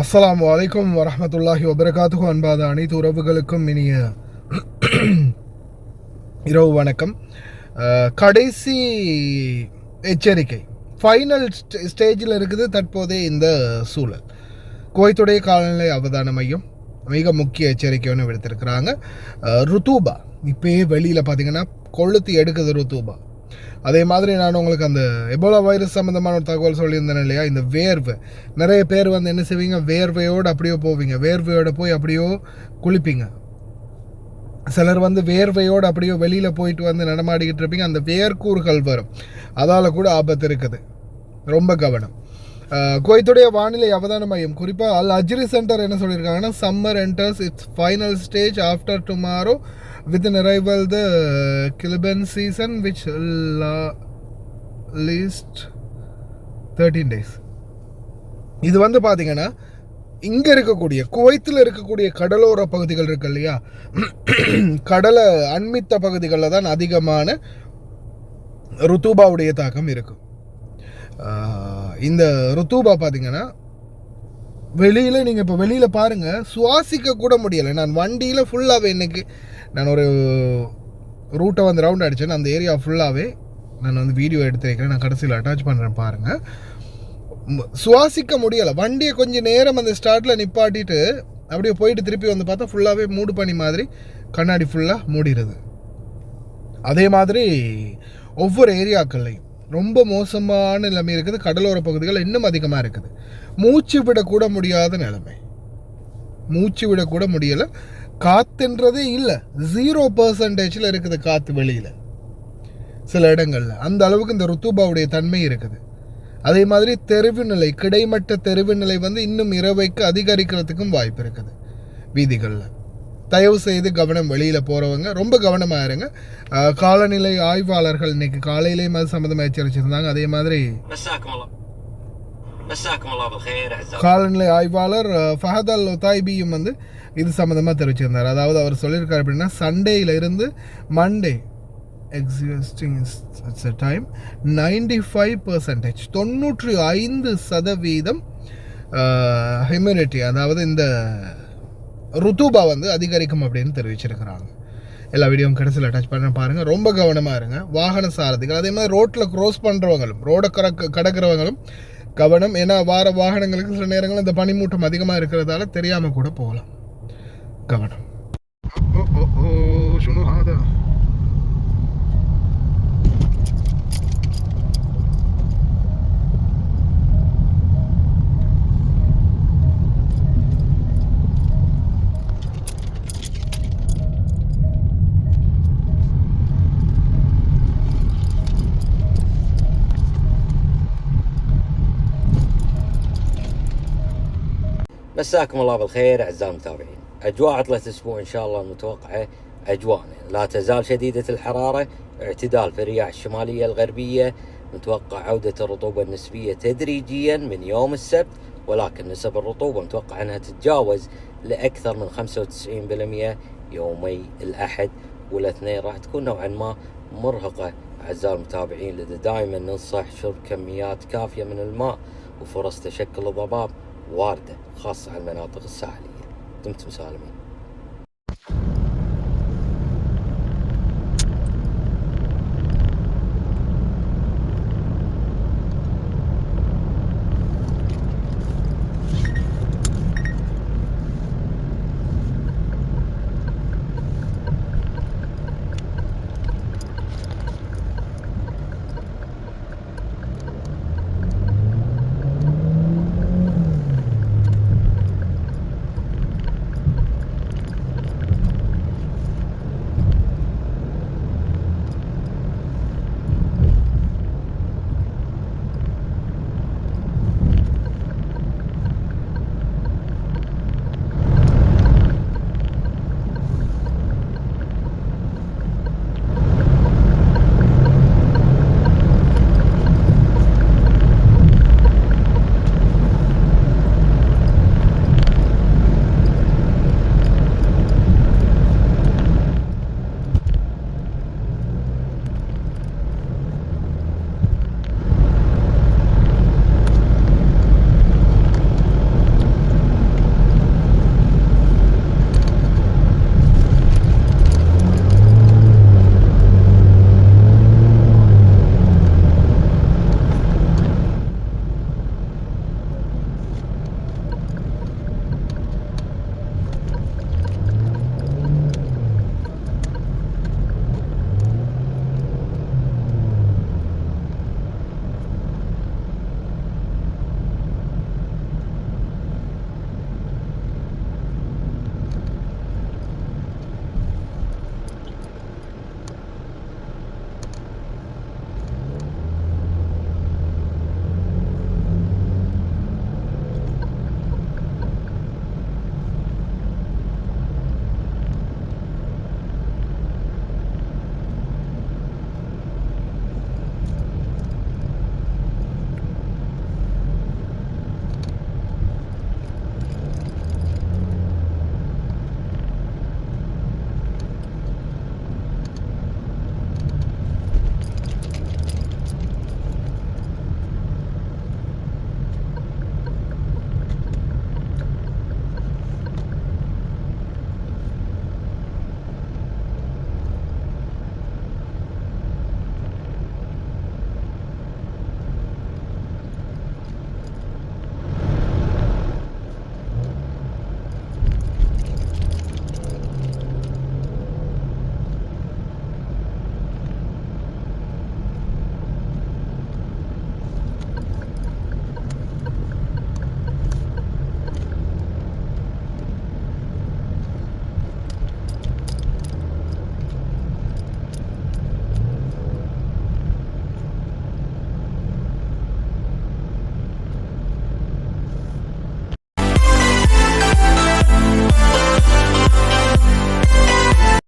அஸ்ஸலாமு அலைக்கும் வரஹ்மத்துல்லாஹி வபரகாத்துஹு. அன்பாத அனைத்து உறவுகளுக்கும் இனிய இரவு வணக்கம். கடைசி எச்சரிக்கை ஃபைனல் ஸ்டேஜில் இருக்குது தற்போதைய இந்த சூழல். குவைத்துடைய காலநிலை அவதான மையம் மிக முக்கிய எச்சரிக்கை ஒன்று விடுத்திருக்கிறாங்க. ருத்தூபா இப்போயே வெளியில் பார்த்தீங்கன்னா கொளுத்தி எடுக்குது ருத்தூபா. அதே மாதிரி நான் உங்களுக்கு அந்த எபோலா வைரஸ் சம்மந்தமான ஒரு தகவல் சொல்லியிருந்தேன் இல்லையா, இந்த வேர்வை. நிறைய பேர் வந்து என்ன செய்வீங்க, வேர்வையோடு அப்படியோ போவீங்க, வேர்வையோடு போய் அப்படியோ குளிப்பீங்க. சிலர் வந்து வேர்வையோடு அப்படியோ வெளியில் போயிட்டு வந்து நடமாடிக்கிட்டு இருப்பீங்க, அந்த வேர்க்கூறுகள் வரும், அதால் கூட ஆபத்து இருக்குது. ரொம்ப கவனம். குவைத்துடைய வானிலை அவதான மையம் குறிப்பாக அல் அஜ்ரி சென்டர் என்ன சொல்லியிருக்காங்கன்னா, summer enters it's final stage after tomorrow with an arrival the Kiliban season which least 13 days. இது வந்து பார்த்தீங்கன்னா இங்கே இருக்கக்கூடிய குவைத்தில் இருக்கக்கூடிய கடலோர பகுதிகள் இருக்கு இல்லையா, கடலை அண்மித்த பகுதிகளில் தான் அதிகமான ருத்தூபாவுடைய தாக்கம் இருக்கும். இந்த ருத்தூபா பார்த்தீங்கன்னா வெளியில் நீங்கள் இப்போ வெளியில் பாருங்கள், சுவாசிக்க கூட முடியலை. நான் வண்டியில் ஃபுல்லாகவே இன்றைக்கி நான் ஒரு ரூட்டை வந்து ரவுண்ட் அடித்தேன், அந்த ஏரியா ஃபுல்லாகவே நான் வந்து வீடியோ எடுத்து வைக்கிறேன், நான் கடைசியில் அட்டாச் பண்ணுறேன் பாருங்கள். சுவாசிக்க முடியலை. வண்டியை கொஞ்சம் நேரம் அந்த ஸ்டார்ட்டில் நிப்பாட்டிட்டு அப்படியே போயிட்டு திருப்பி வந்து பார்த்தா ஃபுல்லாகவே மூடு பனி மாதிரி கண்ணாடி ஃபுல்லாக மூடிடுது. அதே மாதிரி ஒவ்வொரு ஏரியாக்கள்லையும் ரொம்ப மோசமான நிலைமை இருக்குது. கடலோர பகுதிகள் இன்னும் அதிகமாக இருக்குது. மூச்சு விடக்கூட முடியாத நிலைமை, மூச்சு விடக்கூட முடியலை. காற்றுன்றதே இல்லை, 0% இருக்குது காற்று வெளியில் சில இடங்களில். அந்த அளவுக்கு இந்த ருத்தூபாவுடைய தன்மை இருக்குது. அதே மாதிரி தெரிவு நிலை, கிடைமட்ட தெரிவு நிலை வந்து இன்னும் இரவைக்கு அதிகரிக்கிறதுக்கும் வாய்ப்பு இருக்குது வீதிகளில். தயவு செய்து கவனம், வெளியில் போகிறவங்க ரொம்ப கவனமாக இருங்க. காலநிலை ஆய்வாளர்கள் இன்னைக்கு காலையிலேயும் அது சம்மந்தமாக எச்சரிச்சிருந்தாங்க. அதே மாதிரி காலநிலை ஆய்வாளர் ஃபஹத் அல் ஒத்தாய்பியும் வந்து இது சம்மந்தமாக தெரிவிச்சிருந்தார். அதாவது அவர் சொல்லியிருக்கார் அப்படின்னா, சண்டேயில் இருந்து மண்டே எக்ஸிஸ்டிங் டைம் 95%, 95% ஹியூமிடிட்டி, அதாவது இந்த ருத்தூபா வந்து அதிகரிக்கும் அப்படின்னு தெரிவிச்சிருக்கிறாங்க. எல்லா வீடியோவும் கடைசியில் அட்டாச் பண்ண பாருங்கள். ரொம்ப கவனமாக இருங்க வாகன சாரதிகள். அதே மாதிரி ரோட்டில் க்ரோஸ் பண்ணுறவங்களும் ரோடை கடக்கிறவங்களும் கவனம். ஏன்னா வார வாகனங்களுக்கு சில நேரங்கள் இந்த பனிமூட்டம் அதிகமாக இருக்கிறதால தெரியாமல் கூட போகலாம். கவனம். مساكم الله بالخير أعزائي المتابعين. أجواء عطلة الأسبوع إن شاء الله المتوقعة أجواءنا لا تزال شديدة الحرارة، اعتدال في الرياح الشمالية الغربية، متوقع عودة الرطوبة النسبية تدريجيا من يوم السبت، ولكن نسب الرطوبة متوقع أنها تتجاوز لأكثر من 95% يومي الأحد والاثنين. راح تكون نوعا ما مرهقة أعزائي المتابعين، لذا دائما ننصح شرب كميات كافية من الماء، وفرص تشكل الضباب واردة خاصة على المناطق الساحلية. دمتم سالمين.